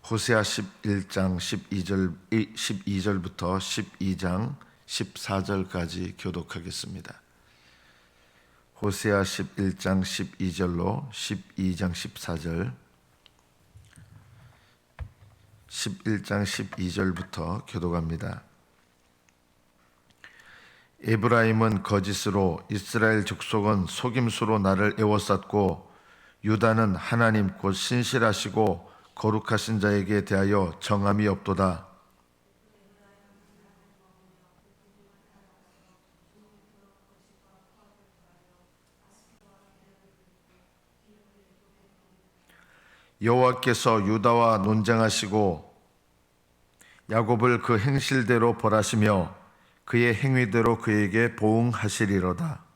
호세아 11장 12절부터 12장 14절까지 교독하겠습니다. 호세아 11장 12절로 12장 14절, 11장 12절부터 교독합니다. 에브라임은 거짓으로, 이스라엘 족속은 속임수로 나를 애워쌌고, 유다는 하나님 곧 신실하시고 거룩하신 자에게 대하여 정함이 없도다. 여호와께서 유다와 논쟁하시고 야곱을 그 행실대로 벌하시며 그의 행위대로 그에게 보응하시리로다.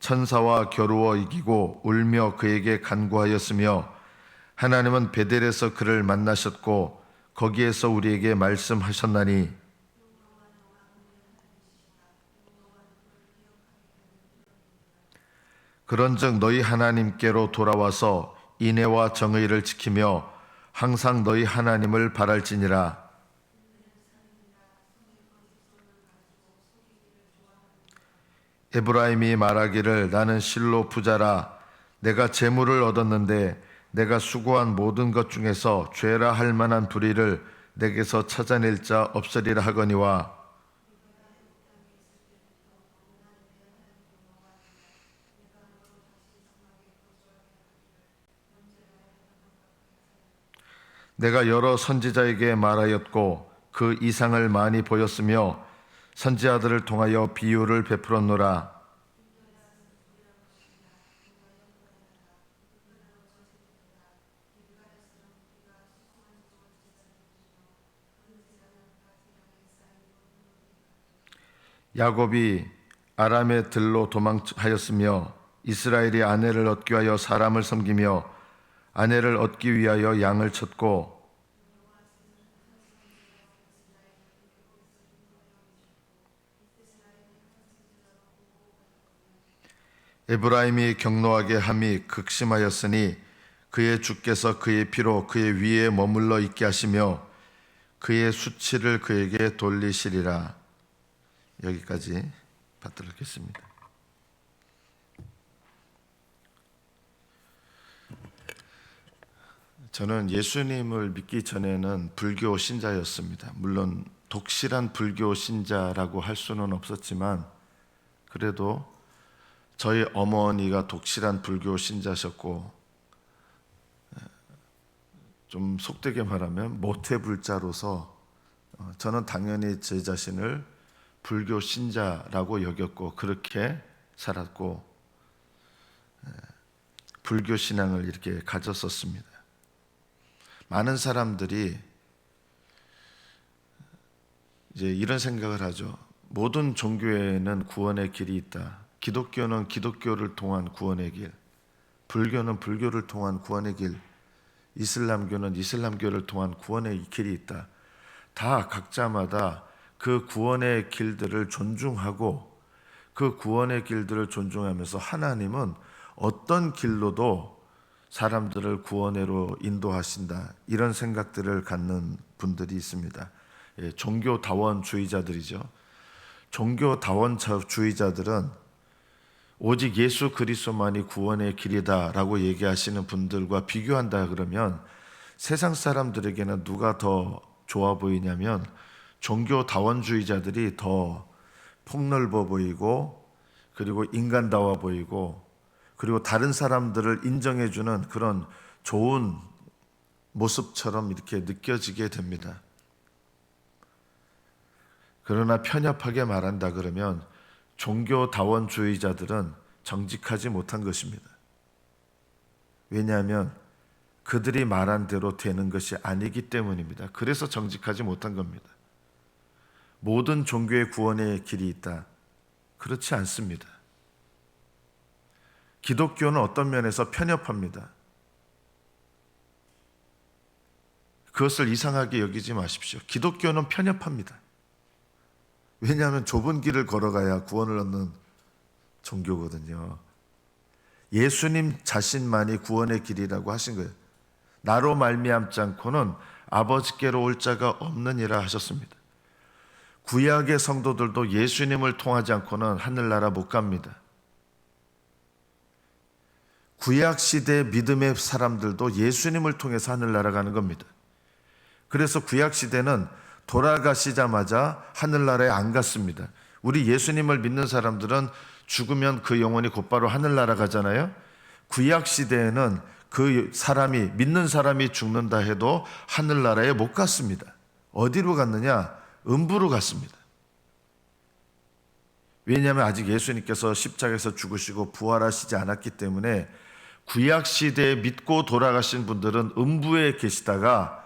천사와 겨루어 이기고 울며 그에게 간구하였으며 하나님은 베델에서 그를 만나셨고 거기에서 우리에게 말씀하셨나니 그런즉 너희 하나님께로 돌아와서 인애와 정의를 지키며 항상 너희 하나님을 바랄지니라. 에브라임이 말하기를 나는 실로 부자라. 내가 재물을 얻었는데 내가 수고한 모든 것 중에서 죄라 할 만한 불의를 내게서 찾아낼 자 없으리라 하거니와 내가 여러 선지자에게 말하였고 그 이상을 많이 보였으며 선지자들을 통하여 비유를 베풀었노라. 야곱이 아람의 들로 도망하였으며 이스라엘이 아내를 얻기 위하여 사람을 섬기며 아내를 얻기 위하여 양을 쳤고 에브라임이 경노하게 함이 극심하였으니 그의 주께서 그의 피로 그의 위에 머물러 있게 하시며 그의 수치를 그에게 돌리시리라. 여기까지 받들겠습니다. 저는 예수님을 믿기 전에는 불교 신자였습니다. 물론 독실한 불교 신자라고 할 수는 없었지만 그래도 저희 어머니가 독실한 불교 신자셨고 좀 속되게 말하면 모태불자로서 저는 당연히 제 자신을 불교 신자라고 여겼고 그렇게 살았고 불교 신앙을 이렇게 가졌었습니다. 많은 사람들이 이제 이런 생각을 하죠. 모든 종교에는 구원의 길이 있다. 기독교는 기독교를 통한 구원의 길, 불교는 불교를 통한 구원의 길, 이슬람교는 이슬람교를 통한 구원의 길이 있다. 다 각자마다 그 구원의 길들을 존중하고 그 구원의 길들을 존중하면서 하나님은 어떤 길로도 사람들을 구원으로 인도하신다. 이런 생각들을 갖는 분들이 있습니다. 종교다원주의자들이죠. 종교다원주의자들은 오직 예수 그리스도만이 구원의 길이다라고 얘기하시는 분들과 비교한다 그러면 세상 사람들에게는 누가 더 좋아 보이냐면 종교다원주의자들이 더 폭넓어 보이고 그리고 인간다워 보이고 그리고 다른 사람들을 인정해주는 그런 좋은 모습처럼 이렇게 느껴지게 됩니다. 그러나 편협하게 말한다 그러면 종교다원주의자들은 정직하지 못한 것입니다. 왜냐하면 그들이 말한 대로 되는 것이 아니기 때문입니다. 그래서 정직하지 못한 겁니다. 모든 종교의 구원의 길이 있다. 그렇지 않습니다. 기독교는 어떤 면에서 편협합니다. 그것을 이상하게 여기지 마십시오. 기독교는 편협합니다. 왜냐하면 좁은 길을 걸어가야 구원을 얻는 종교거든요. 예수님 자신만이 구원의 길이라고 하신 거예요. 나로 말미암지 않고는 아버지께로 올 자가 없느니라 하셨습니다. 구약의 성도들도 예수님을 통하지 않고는 하늘나라 못 갑니다. 구약 시대 믿음의 사람들도 예수님을 통해서 하늘나라 가는 겁니다. 그래서 구약 시대는 돌아가시자마자 하늘나라에 안 갔습니다. 우리 예수님을 믿는 사람들은 죽으면 그 영혼이 곧바로 하늘나라 가잖아요. 구약 시대에는 그 사람이, 믿는 사람이 죽는다 해도 하늘나라에 못 갔습니다. 어디로 갔느냐? 음부로 갔습니다. 왜냐하면 아직 예수님께서 십자가에서 죽으시고 부활하시지 않았기 때문에 구약 시대에 믿고 돌아가신 분들은 음부에 계시다가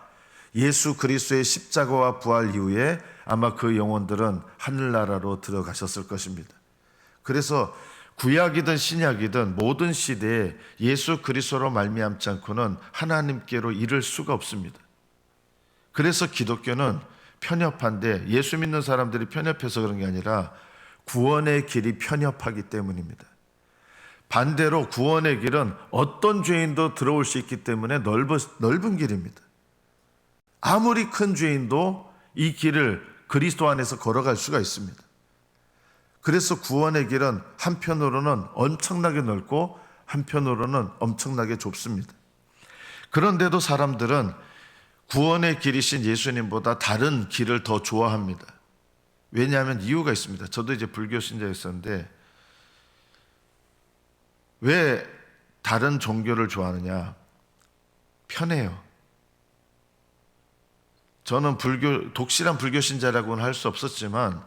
예수 그리스도의 십자가와 부활 이후에 아마 그 영혼들은 하늘나라로 들어가셨을 것입니다. 그래서 구약이든 신약이든 모든 시대에 예수 그리스도로 말미암지 않고는 하나님께로 이를 수가 없습니다. 그래서 기독교는 편협한데, 예수 믿는 사람들이 편협해서 그런 게 아니라 구원의 길이 편협하기 때문입니다. 반대로 구원의 길은 어떤 죄인도 들어올 수 있기 때문에 넓은 길입니다. 아무리 큰 죄인도 이 길을 그리스도 안에서 걸어갈 수가 있습니다. 그래서 구원의 길은 한편으로는 엄청나게 넓고 한편으로는 엄청나게 좁습니다. 그런데도 사람들은 구원의 길이신 예수님보다 다른 길을 더 좋아합니다. 왜냐하면 이유가 있습니다. 저도 이제 불교 신자였었는데 왜 다른 종교를 좋아하느냐? 편해요. 저는 독실한 불교 신자라고는 할 수 없었지만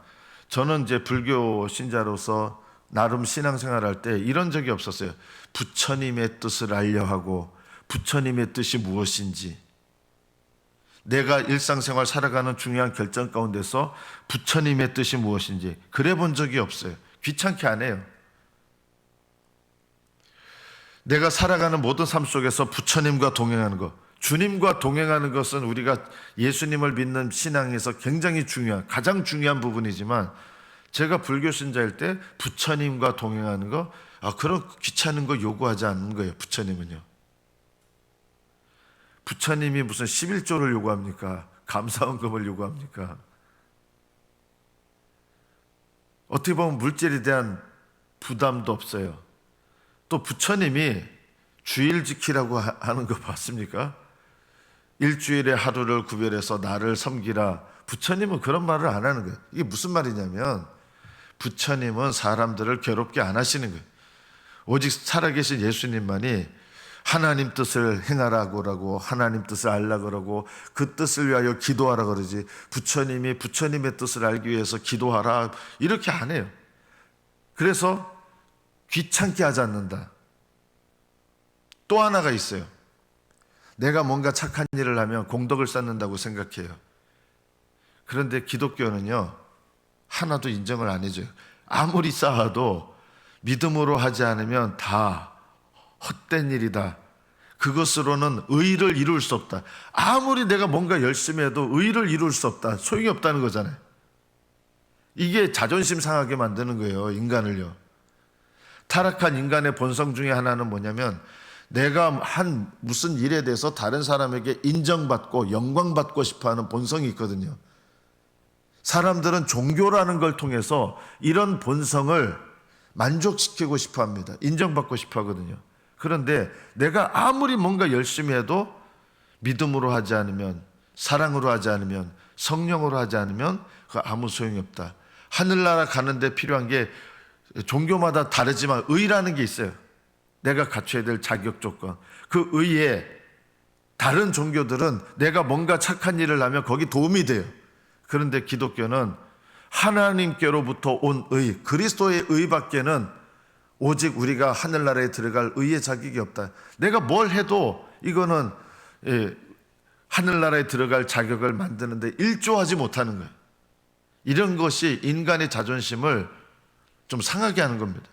저는 이제 불교 신자로서 나름 신앙생활할 때 이런 적이 없었어요. 부처님의 뜻을 알려 하고 부처님의 뜻이 무엇인지, 내가 일상생활 살아가는 중요한 결정 가운데서 부처님의 뜻이 무엇인지 그래 본 적이 없어요. 귀찮게 안 해요. 내가 살아가는 모든 삶 속에서 부처님과 동행하는 것, 주님과 동행하는 것은 우리가 예수님을 믿는 신앙에서 굉장히 가장 중요한 부분이지만, 제가 불교 신자일 때 부처님과 동행하는 거, 그런 귀찮은 거 요구하지 않는 거예요. 부처님은요. 부처님이 무슨 11조를 요구합니까? 감사원금을 요구합니까? 어떻게 보면 물질에 대한 부담도 없어요. 또 부처님이 주일 지키라고 하는 거 봤습니까? 일주일에 하루를 구별해서 나를 섬기라. 부처님은 그런 말을 안 하는 거예요. 이게 무슨 말이냐면 부처님은 사람들을 괴롭게 안 하시는 거예요. 오직 살아계신 예수님만이 하나님 뜻을 행하라고 하나님 뜻을 알라고 그러고 그 뜻을 위하여 기도하라 그러지, 부처님이 부처님의 뜻을 알기 위해서 기도하라 이렇게 안 해요. 그래서 귀찮게 하지 않는다. 또 하나가 있어요. 내가 뭔가 착한 일을 하면 공덕을 쌓는다고 생각해요. 그런데 기독교는요, 하나도 인정을 안 해줘요. 아무리 쌓아도 믿음으로 하지 않으면 다 헛된 일이다. 그것으로는 의를 이룰 수 없다. 아무리 내가 뭔가 열심히 해도 의를 이룰 수 없다. 소용이 없다는 거잖아요. 이게 자존심 상하게 만드는 거예요, 인간을요. 타락한 인간의 본성 중에 하나는 뭐냐면, 내가 한 무슨 일에 대해서 다른 사람에게 인정받고 영광받고 싶어하는 본성이 있거든요. 사람들은 종교라는 걸 통해서 이런 본성을 만족시키고 싶어합니다. 인정받고 싶어하거든요. 그런데 내가 아무리 뭔가 열심히 해도 믿음으로 하지 않으면, 사랑으로 하지 않으면, 성령으로 하지 않으면 그 아무 소용이 없다. 하늘나라 가는데 필요한 게 종교마다 다르지만 의라는 게 있어요. 내가 갖춰야 될 자격 조건. 그 의에 다른 종교들은 내가 뭔가 착한 일을 하면 거기 도움이 돼요. 그런데 기독교는 하나님께로부터 온 의, 그리스도의 의밖에는 오직 우리가 하늘나라에 들어갈 의의 자격이 없다. 내가 뭘 해도 이거는 하늘나라에 들어갈 자격을 만드는데 일조하지 못하는 거예요. 이런 것이 인간의 자존심을 좀 상하게 하는 겁니다.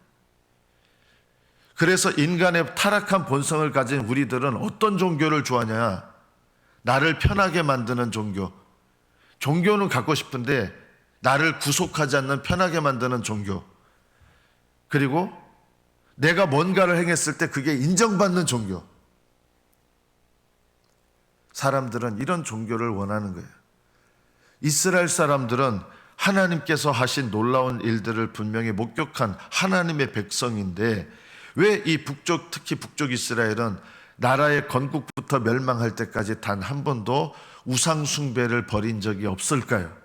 그래서 인간의 타락한 본성을 가진 우리들은 어떤 종교를 좋아하냐? 나를 편하게 만드는 종교. 종교는 갖고 싶은데 나를 구속하지 않는 편하게 만드는 종교. 그리고 내가 뭔가를 행했을 때 그게 인정받는 종교. 사람들은 이런 종교를 원하는 거예요. 이스라엘 사람들은 하나님께서 하신 놀라운 일들을 분명히 목격한 하나님의 백성인데 왜 이 북쪽, 특히 북쪽 이스라엘은 나라의 건국부터 멸망할 때까지 단 한 번도 우상 숭배를 벌인 적이 없을까요?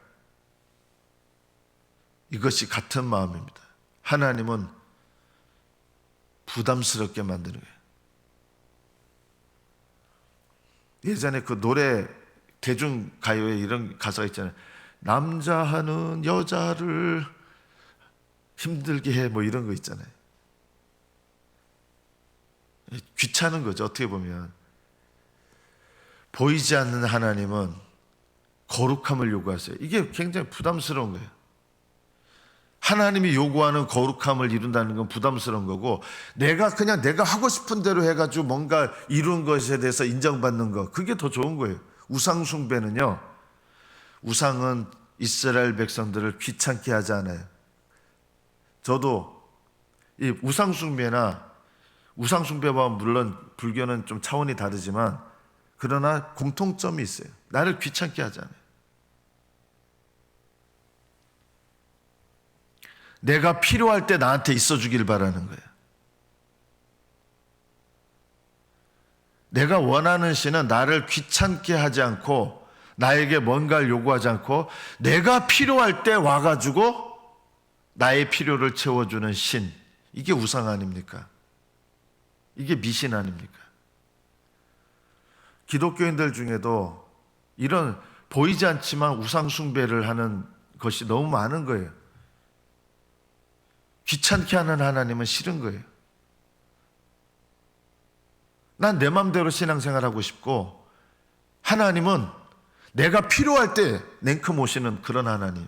이것이 같은 마음입니다. 하나님은 부담스럽게 만드는 거예요. 예전에 그 노래 대중가요에 이런 가사가 있잖아요. 남자하는 여자를 힘들게 해, 뭐 이런 거 있잖아요. 귀찮은 거죠, 어떻게 보면. 보이지 않는 하나님은 거룩함을 요구하세요. 이게 굉장히 부담스러운 거예요. 하나님이 요구하는 거룩함을 이룬다는 건 부담스러운 거고, 내가 그냥 내가 하고 싶은 대로 해가지고 뭔가 이룬 것에 대해서 인정받는 거, 그게 더 좋은 거예요. 우상 숭배는요, 우상은 이스라엘 백성들을 귀찮게 하지 않아요. 저도 이 우상 숭배와 물론 불교는 좀 차원이 다르지만 그러나 공통점이 있어요. 나를 귀찮게 하지 않아요. 내가 필요할 때 나한테 있어 주길 바라는 거예요. 내가 원하는 신은 나를 귀찮게 하지 않고 나에게 뭔가를 요구하지 않고 내가 필요할 때 와가지고 나의 필요를 채워주는 신. 이게 우상 아닙니까? 이게 미신 아닙니까? 기독교인들 중에도 이런 보이지 않지만 우상 숭배를 하는 것이 너무 많은 거예요. 귀찮게 하는 하나님은 싫은 거예요. 난 내 마음대로 신앙생활하고 싶고 하나님은 내가 필요할 때 냉큼 오시는 그런 하나님.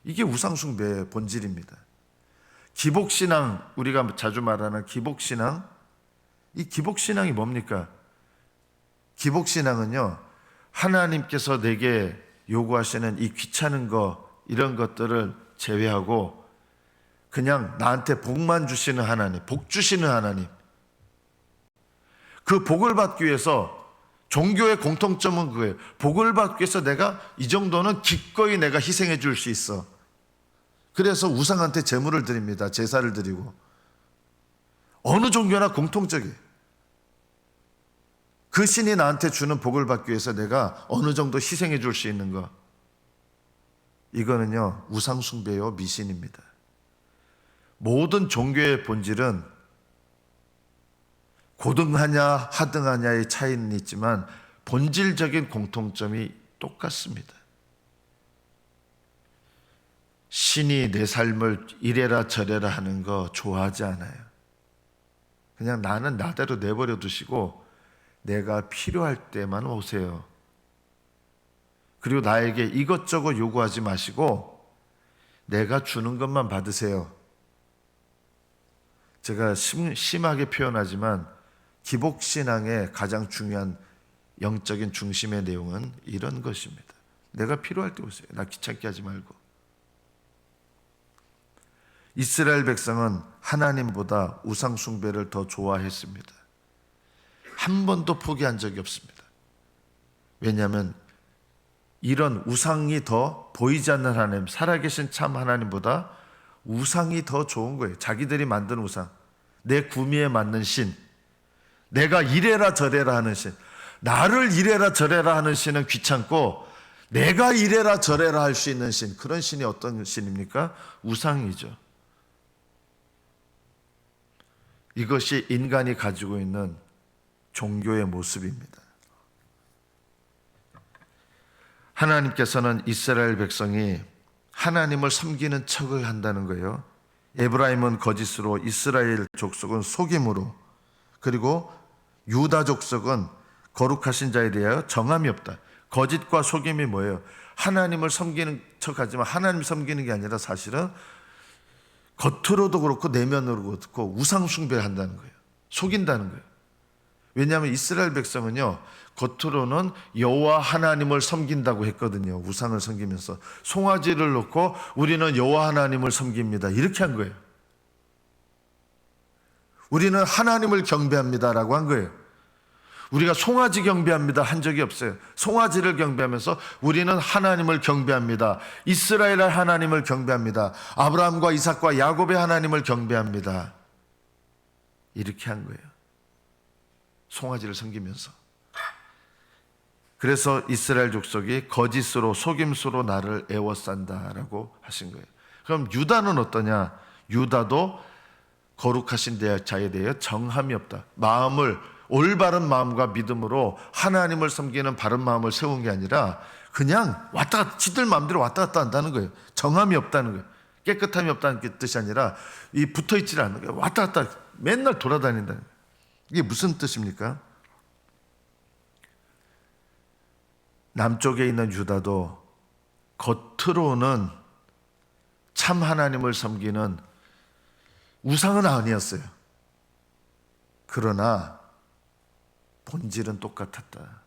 이게 우상숭배의 본질입니다. 기복신앙, 우리가 자주 말하는 기복신앙, 이 기복신앙이 뭡니까? 기복신앙은요, 하나님께서 내게 요구하시는 이 귀찮은 거, 이런 것들을 제외하고 그냥 나한테 복만 주시는 하나님, 복 주시는 하나님, 그 복을 받기 위해서 종교의 공통점은 그거예요. 복을 받기 위해서 내가 이 정도는 기꺼이 내가 희생해 줄 수 있어. 그래서 우상한테 제물을 드립니다. 제사를 드리고. 어느 종교나 공통적이에요. 그 신이 나한테 주는 복을 받기 위해서 내가 어느 정도 희생해 줄 수 있는 거. 이거는요, 우상숭배요 미신입니다. 모든 종교의 본질은 고등하냐 하등하냐의 차이는 있지만 본질적인 공통점이 똑같습니다. 신이 내 삶을 이래라 저래라 하는 거 좋아하지 않아요. 그냥 나는 나대로 내버려 두시고 내가 필요할 때만 오세요. 그리고 나에게 이것저것 요구하지 마시고 내가 주는 것만 받으세요. 제가 심하게 표현하지만 기복신앙의 가장 중요한 영적인 중심의 내용은 이런 것입니다. 내가 필요할 때 오세요. 나 귀찮게 하지 말고. 이스라엘 백성은 하나님보다 우상 숭배를 더 좋아했습니다. 한 번도 포기한 적이 없습니다. 왜냐하면 이런 우상이 더 보이지 않는 하나님, 살아계신 참 하나님보다 우상이 더 좋은 거예요. 자기들이 만든 우상, 내 구미에 맞는 신, 내가 이래라 저래라 하는 신, 나를 이래라 저래라 하는 신은 귀찮고 내가 이래라 저래라 할 수 있는 신, 그런 신이 어떤 신입니까? 우상이죠. 이것이 인간이 가지고 있는 종교의 모습입니다. 하나님께서는 이스라엘 백성이 하나님을 섬기는 척을 한다는 거예요. 에브라임은 거짓으로, 이스라엘 족속은 속임으로, 그리고 유다 족속은 거룩하신 자에 대하여 정함이 없다. 거짓과 속임이 뭐예요? 하나님을 섬기는 척하지만 하나님 섬기는 게 아니라 사실은 겉으로도 그렇고 내면으로도 그렇고 우상 숭배한다는 거예요. 속인다는 거예요. 왜냐하면 이스라엘 백성은요, 겉으로는 여호와 하나님을 섬긴다고 했거든요. 우상을 섬기면서 송아지를 놓고 우리는 여호와 하나님을 섬깁니다. 이렇게 한 거예요. 우리는 하나님을 경배합니다라고 한 거예요. 우리가 송아지 경배합니다 한 적이 없어요. 송아지를 경배하면서 우리는 하나님을 경배합니다. 이스라엘의 하나님을 경배합니다. 아브라함과 이삭과 야곱의 하나님을 경배합니다. 이렇게 한 거예요. 송아지를 섬기면서. 그래서 이스라엘 족속이 거짓으로 속임수로 나를 애워싼다라고 하신 거예요. 그럼 유다는 어떠냐? 유다도 거룩하신 자에 대해 정함이 없다. 마음을 올바른 마음과 믿음으로 하나님을 섬기는 바른 마음을 세운 게 아니라 그냥 왔다 갔다 지들 마음대로 왔다 갔다 한다는 거예요. 정함이 없다는 거예요. 깨끗함이 없다는 뜻이 아니라 이 붙어있지 않는 거예요. 왔다 갔다 맨날 돌아다닌다는 거예요. 이게 무슨 뜻입니까? 남쪽에 있는 유다도 겉으로는 참 하나님을 섬기는 우상은 아니었어요. 그러나 본질은 똑같았다.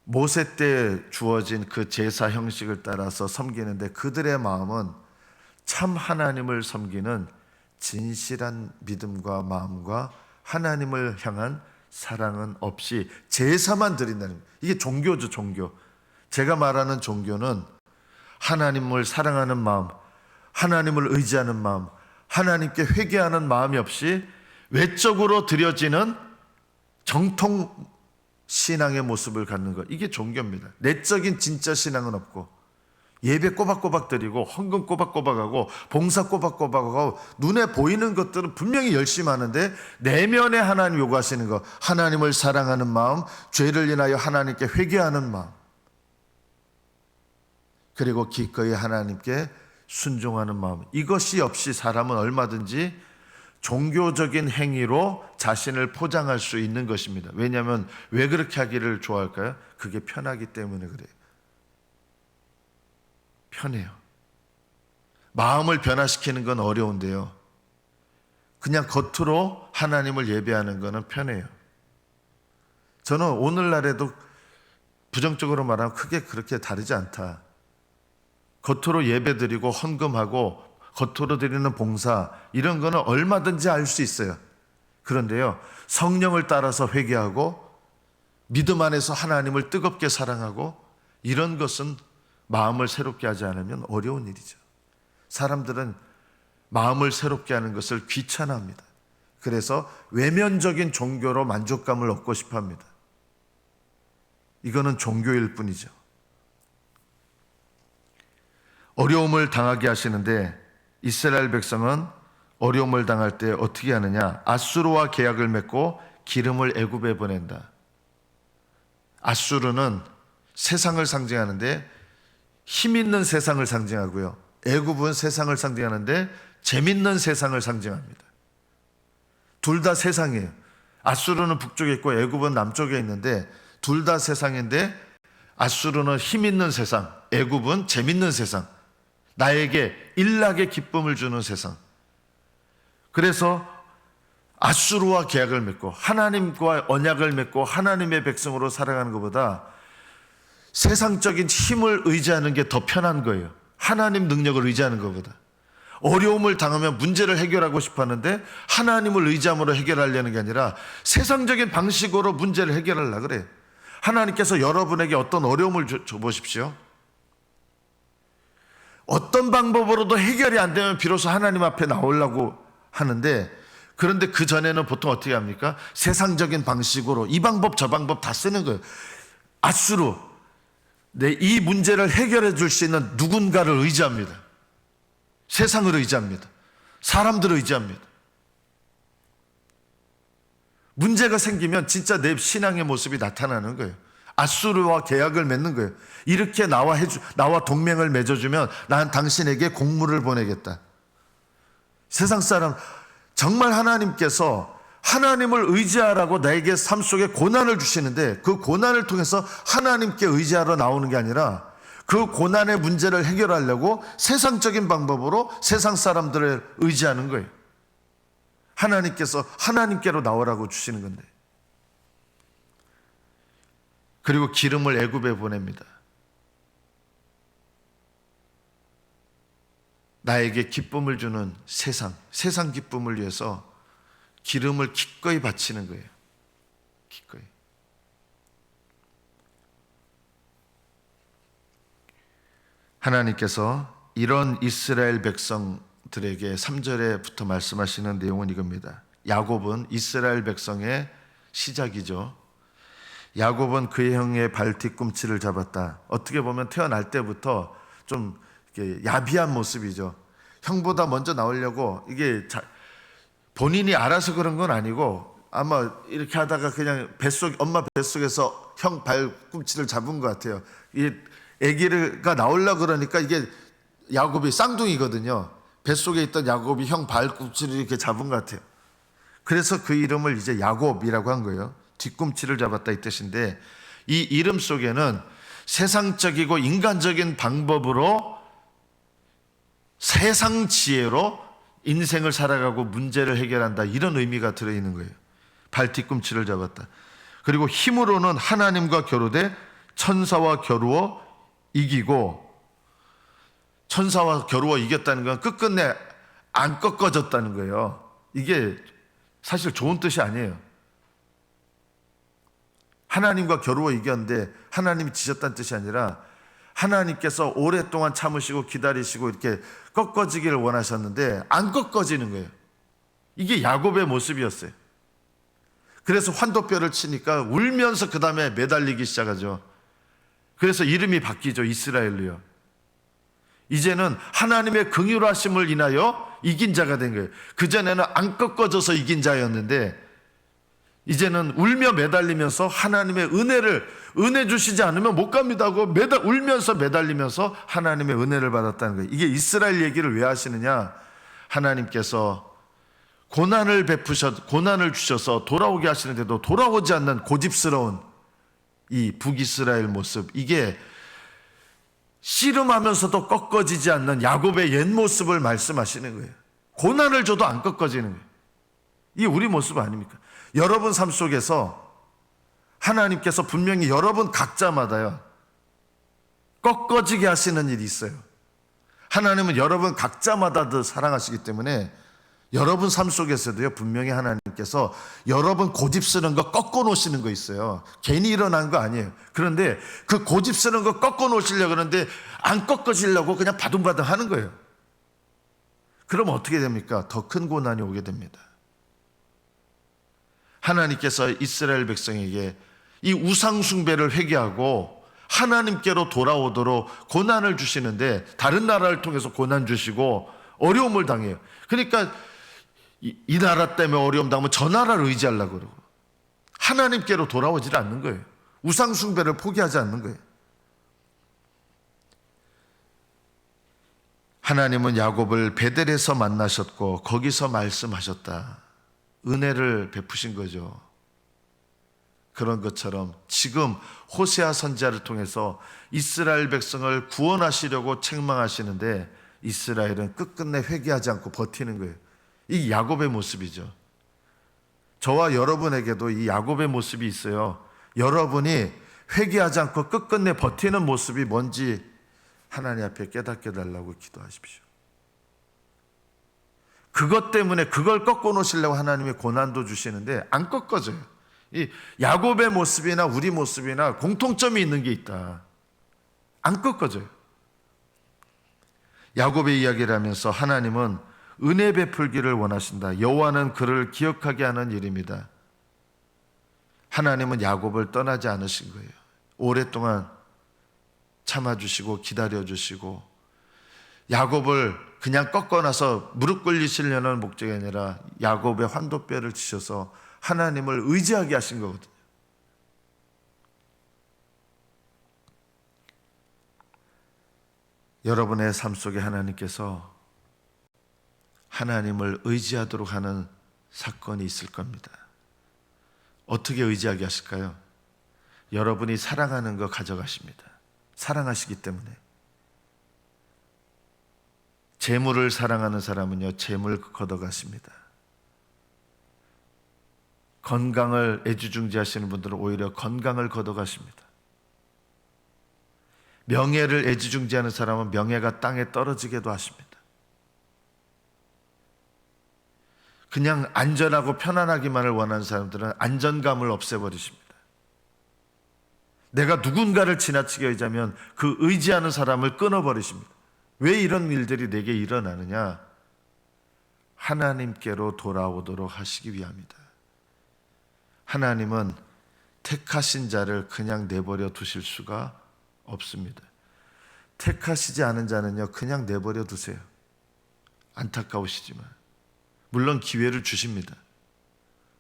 모세 때 주어진 그 제사 형식을 따라서 섬기는데 그들의 마음은 참 하나님을 섬기는 진실한 믿음과 마음과 하나님을 향한 사랑은 없이 제사만 드린다는 거예요. 이게 종교죠, 종교. 제가 말하는 종교는 하나님을 사랑하는 마음, 하나님을 의지하는 마음, 하나님께 회개하는 마음이 없이 외적으로 드려지는 정통 신앙의 모습을 갖는 것, 이게 종교입니다. 내적인 진짜 신앙은 없고 예배 꼬박꼬박 드리고 헌금 꼬박꼬박하고 봉사 꼬박꼬박하고 눈에 보이는 것들은 분명히 열심히 하는데 내면에 하나님 요구하시는 것, 하나님을 사랑하는 마음, 죄를 인하여 하나님께 회개하는 마음, 그리고 기꺼이 하나님께 순종하는 마음, 이것이 없이 사람은 얼마든지 종교적인 행위로 자신을 포장할 수 있는 것입니다. 왜냐하면 왜 그렇게 하기를 좋아할까요? 그게 편하기 때문에 그래요. 편해요. 마음을 변화시키는 건 어려운데요. 그냥 겉으로 하나님을 예배하는 것은 편해요. 저는 오늘날에도 부정적으로 말하면 크게 그렇게 다르지 않다. 겉으로 예배드리고 헌금하고 겉으로 드리는 봉사, 이런 거는 얼마든지 할 수 있어요. 그런데요, 성령을 따라서 회개하고 믿음 안에서 하나님을 뜨겁게 사랑하고 이런 것은 마음을 새롭게 하지 않으면 어려운 일이죠. 사람들은 마음을 새롭게 하는 것을 귀찮아합니다. 그래서 외면적인 종교로 만족감을 얻고 싶어 합니다. 이거는 종교일 뿐이죠. 어려움을 당하게 하시는데 이스라엘 백성은 어려움을 당할 때 어떻게 하느냐? 아수르와 계약을 맺고 기름을 애굽에 보낸다. 아수르는 세상을 상징하는데 힘 있는 세상을 상징하고요. 애굽은 세상을 상징하는데 재밌는 세상을 상징합니다. 둘 다 세상이에요. 아수르는 북쪽에 있고 애굽은 남쪽에 있는데 둘 다 세상인데 아수르는 힘 있는 세상, 애굽은 재밌는 세상. 나에게 일락의 기쁨을 주는 세상. 그래서 아수르와 계약을 맺고 하나님과 언약을 맺고 하나님의 백성으로 살아가는 것보다 세상적인 힘을 의지하는 게 더 편한 거예요. 하나님 능력을 의지하는 것보다. 어려움을 당하면 문제를 해결하고 싶어 하는데 하나님을 의지함으로 해결하려는 게 아니라 세상적인 방식으로 문제를 해결하려고 그래요. 하나님께서 여러분에게 어떤 어려움을 줘보십시오. 어떤 방법으로도 해결이 안 되면 비로소 하나님 앞에 나오려고 하는데, 그런데 그 전에는 보통 어떻게 합니까? 세상적인 방식으로 이 방법 저 방법 다 쓰는 거예요. 아수르, 이 문제를 해결해 줄 수 있는 누군가를 의지합니다. 세상을 의지합니다. 사람들을 의지합니다. 문제가 생기면 진짜 내 신앙의 모습이 나타나는 거예요. 아수르와 계약을 맺는 거예요. 이렇게 나와 동맹을 맺어주면 난 당신에게 곡물을 보내겠다. 세상 사람, 정말 하나님께서 하나님을 의지하라고 나에게 삶 속에 고난을 주시는데 그 고난을 통해서 하나님께 의지하러 나오는 게 아니라 그 고난의 문제를 해결하려고 세상적인 방법으로 세상 사람들을 의지하는 거예요. 하나님께서 하나님께로 나오라고 주시는 건데. 그리고 기름을 애굽에 보냅니다. 나에게 기쁨을 주는 세상 기쁨을 위해서 기름을 기꺼이 바치는 거예요. 기꺼이. 하나님께서 이런 이스라엘 백성들에게 3절에부터 말씀하시는 내용은 이겁니다. 야곱은 이스라엘 백성의 시작이죠. 야곱은 그의 형의 발 뒤꿈치를 잡았다. 어떻게 보면 태어날 때부터 좀 이렇게 야비한 모습이죠. 형보다 먼저 나오려고 이게 본인이 알아서 그런 건 아니고 아마 이렇게 하다가 그냥 엄마 뱃속에서 형 발꿈치를 잡은 것 같아요. 이 아기가 나오려고 그러니까 이게 야곱이 쌍둥이거든요. 뱃속에 있던 야곱이 형 발꿈치를 이렇게 잡은 것 같아요. 그래서 그 이름을 이제 야곱이라고 한 거예요. 뒤꿈치를 잡았다 이 뜻인데, 이 이름 속에는 세상적이고 인간적인 방법으로 세상 지혜로 인생을 살아가고 문제를 해결한다, 이런 의미가 들어있는 거예요. 발 뒤꿈치를 잡았다. 그리고 힘으로는 하나님과 겨루되 천사와 겨루어 이기고, 천사와 겨루어 이겼다는 건 끝끝내 안 꺾어졌다는 거예요. 이게 사실 좋은 뜻이 아니에요. 하나님과 겨루어 이겼는데 하나님이 지셨다는 뜻이 아니라 하나님께서 오랫동안 참으시고 기다리시고 이렇게 꺾어지기를 원하셨는데 안 꺾어지는 거예요. 이게 야곱의 모습이었어요. 그래서 환도뼈를 치니까 울면서 그 다음에 매달리기 시작하죠. 그래서 이름이 바뀌죠. 이스라엘로요. 이제는 하나님의 긍휼하심을 인하여 이긴 자가 된 거예요. 그전에는 안 꺾어져서 이긴 자였는데 이제는 울며 매달리면서 하나님의 은혜 주시지 않으면 못 갑니다 하고 울면서 매달리면서 하나님의 은혜를 받았다는 거예요. 이게 이스라엘 얘기를 왜 하시느냐? 하나님께서 고난을 주셔서 돌아오게 하시는데도 돌아오지 않는 고집스러운 이 북이스라엘 모습, 이게 씨름하면서도 꺾어지지 않는 야곱의 옛 모습을 말씀하시는 거예요. 고난을 줘도 안 꺾어지는 거예요. 이게 우리 모습 아닙니까? 여러분 삶 속에서 하나님께서 분명히 여러분 각자마다요 꺾어지게 하시는 일이 있어요. 하나님은 여러분 각자마다 사랑하시기 때문에 여러분 삶 속에서도요 분명히 하나님께서 여러분 고집스러운 거 꺾어 놓으시는 거 있어요. 괜히 일어난 거 아니에요. 그런데 그 고집스러운 거 꺾어 놓으시려고 그러는데 안 꺾어지려고 그냥 바둥바둥 하는 거예요. 그럼 어떻게 됩니까? 더 큰 고난이 오게 됩니다. 하나님께서 이스라엘 백성에게 이 우상 숭배를 회개하고 하나님께로 돌아오도록 고난을 주시는데, 다른 나라를 통해서 고난 주시고 어려움을 당해요. 그러니까 이 나라 때문에 어려움 당하면 저 나라를 의지하려고 그러고 하나님께로 돌아오질 않는 거예요. 우상 숭배를 포기하지 않는 거예요. 하나님은 야곱을 베델에서 만나셨고 거기서 말씀하셨다. 은혜를 베푸신 거죠. 그런 것처럼 지금 호세아 선지자를 통해서 이스라엘 백성을 구원하시려고 책망하시는데 이스라엘은 끝끝내 회개하지 않고 버티는 거예요. 이 야곱의 모습이죠. 저와 여러분에게도 이 야곱의 모습이 있어요. 여러분이 회개하지 않고 끝끝내 버티는 모습이 뭔지 하나님 앞에 깨닫게 달라고 기도하십시오. 그것 때문에 그걸 꺾어 놓으시려고 하나님이 고난도 주시는데 안 꺾어져요. 이 야곱의 모습이나 우리 모습이나 공통점이 있는 게 있다. 안 꺾어져요. 야곱의 이야기를 하면서 하나님은 은혜 베풀기를 원하신다. 여호와는 그를 기억하게 하는 일입니다. 하나님은 야곱을 떠나지 않으신 거예요. 오랫동안 참아주시고 기다려주시고 야곱을 그냥 꺾어놔서 무릎 꿇리시려는 목적이 아니라 야곱의 환도뼈를 치셔서 하나님을 의지하게 하신 거거든요. 여러분의 삶 속에 하나님께서 하나님을 의지하도록 하는 사건이 있을 겁니다. 어떻게 의지하게 하실까요? 여러분이 사랑하는 거 가져가십니다. 사랑하시기 때문에. 재물을 사랑하는 사람은요, 재물 걷어가십니다. 건강을 애지중지하시는 분들은 오히려 건강을 걷어가십니다. 명예를 애지중지하는 사람은 명예가 땅에 떨어지게도 하십니다. 그냥 안전하고 편안하기만을 원하는 사람들은 안전감을 없애버리십니다. 내가 누군가를 지나치게 의지하면 그 의지하는 사람을 끊어버리십니다. 왜 이런 일들이 내게 일어나느냐? 하나님께로 돌아오도록 하시기 위함이다. 하나님은 택하신 자를 그냥 내버려 두실 수가 없습니다. 택하시지 않은 자는요, 그냥 내버려 두세요. 안타까우시지만. 물론 기회를 주십니다.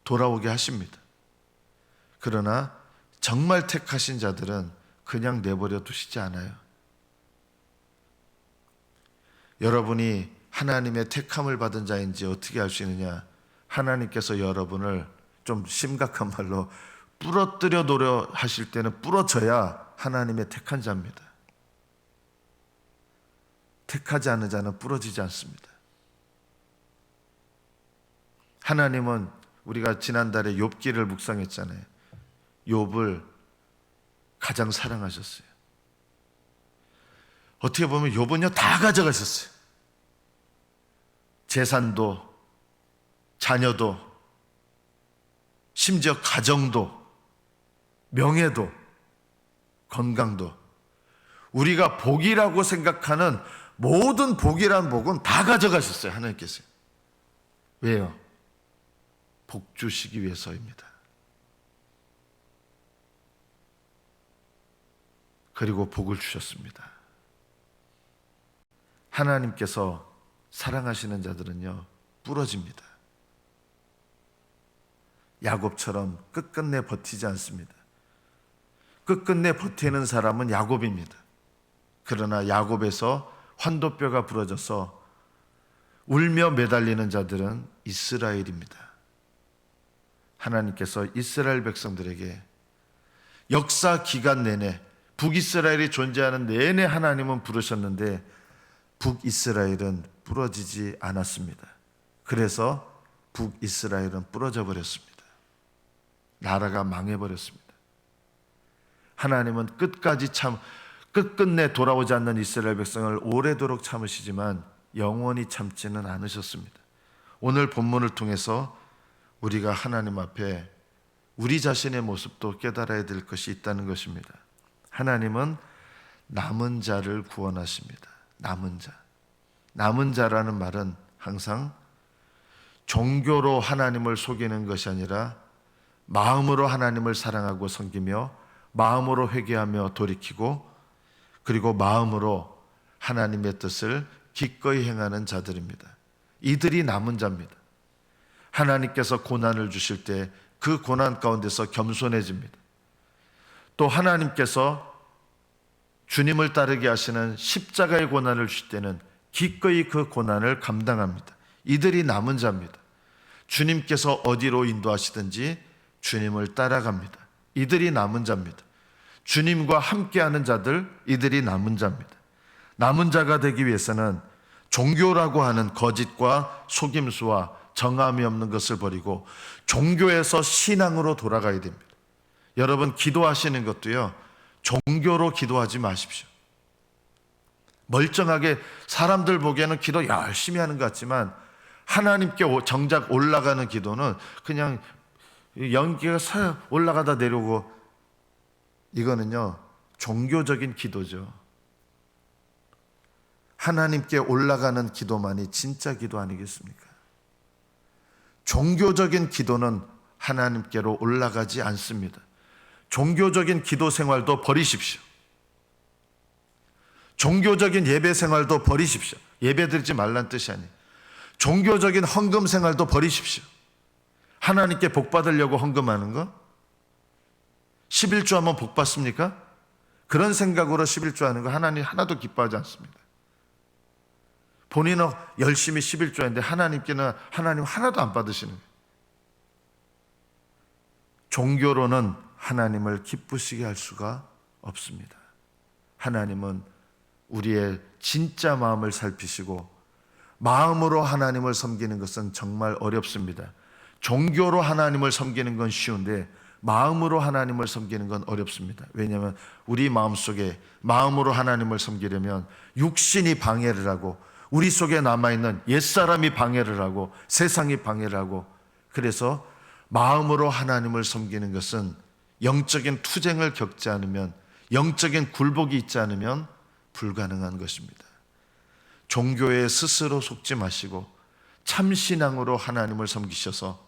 돌아오게 하십니다. 그러나 정말 택하신 자들은 그냥 내버려 두시지 않아요. 여러분이 하나님의 택함을 받은 자인지 어떻게 알 수 있느냐? 하나님께서 여러분을 좀 심각한 말로 부러뜨려 놓으려 하실 때는 부러져야 하나님의 택한 자입니다. 택하지 않은 자는 부러지지 않습니다. 하나님은 우리가 지난달에 욥기를 묵상했잖아요. 욥을 가장 사랑하셨어요. 어떻게 보면 욥은요 다 가져가셨어요. 재산도, 자녀도, 심지어 가정도, 명예도, 건강도, 우리가 복이라고 생각하는 모든 복이란 복은 다 가져가셨어요. 하나님께서. 왜요? 복 주시기 위해서입니다. 그리고 복을 주셨습니다. 하나님께서 사랑하시는 자들은요 부러집니다. 야곱처럼 끝끝내 버티지 않습니다. 끝끝내 버티는 사람은 야곱입니다. 그러나 야곱에서 환도뼈가 부러져서 울며 매달리는 자들은 이스라엘입니다. 하나님께서 이스라엘 백성들에게 역사 기간 내내 북이스라엘이 존재하는 내내 하나님은 부르셨는데 북이스라엘은 부러지지 않았습니다. 그래서 북이스라엘은 부러져 버렸습니다. 나라가 망해버렸습니다. 하나님은 끝끝내 돌아오지 않는 이스라엘 백성을 오래도록 참으시지만 영원히 참지는 않으셨습니다. 오늘 본문을 통해서 우리가 하나님 앞에 우리 자신의 모습도 깨달아야 될 것이 있다는 것입니다. 하나님은 남은 자를 구원하십니다. 남은 자. 남은 자라는 말은 항상 종교로 하나님을 속이는 것이 아니라 마음으로 하나님을 사랑하고 섬기며 마음으로 회개하며 돌이키고 그리고 마음으로 하나님의 뜻을 기꺼이 행하는 자들입니다. 이들이 남은 자입니다. 하나님께서 고난을 주실 때 그 고난 가운데서 겸손해집니다. 또 하나님께서 주님을 따르게 하시는 십자가의 고난을 주실 때는 기꺼이 그 고난을 감당합니다. 이들이 남은 자입니다. 주님께서 어디로 인도하시든지 주님을 따라갑니다. 이들이 남은 자입니다. 주님과 함께하는 자들, 이들이 남은 자입니다. 남은 자가 되기 위해서는 종교라고 하는 거짓과 속임수와 정함이 없는 것을 버리고 종교에서 신앙으로 돌아가야 됩니다. 여러분 기도하시는 것도요 종교로 기도하지 마십시오. 멀쩡하게 사람들 보기에는 기도 열심히 하는 것 같지만 하나님께 정작 올라가는 기도는 그냥 연기가 올라가다 내려오고, 이거는요 종교적인 기도죠. 하나님께 올라가는 기도만이 진짜 기도 아니겠습니까? 종교적인 기도는 하나님께로 올라가지 않습니다. 종교적인 기도 생활도 버리십시오. 종교적인 예배 생활도 버리십시오. 예배 드리지 말란 뜻이 아니에요. 종교적인 헌금 생활도 버리십시오. 하나님께 복 받으려고 헌금하는 거? 11조 하면 복 받습니까? 그런 생각으로 11조 하는 거 하나님 하나도 기뻐하지 않습니다. 본인은 열심히 11조 했는데 하나님께는 하나님 하나도 안 받으시는 거예요. 종교로는 하나님을 기쁘시게 할 수가 없습니다. 하나님은 우리의 진짜 마음을 살피시고 마음으로 하나님을 섬기는 것은 정말 어렵습니다. 종교로 하나님을 섬기는 건 쉬운데 마음으로 하나님을 섬기는 건 어렵습니다. 왜냐하면 우리 마음속에 마음으로 하나님을 섬기려면 육신이 방해를 하고 우리 속에 남아있는 옛사람이 방해를 하고 세상이 방해를 하고, 그래서 마음으로 하나님을 섬기는 것은 영적인 투쟁을 겪지 않으면, 영적인 굴복이 있지 않으면 불가능한 것입니다. 종교에 스스로 속지 마시고 참신앙으로 하나님을 섬기셔서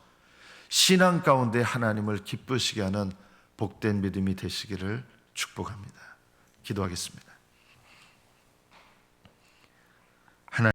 신앙 가운데 하나님을 기쁘시게 하는 복된 믿음이 되시기를 축복합니다. 기도하겠습니다.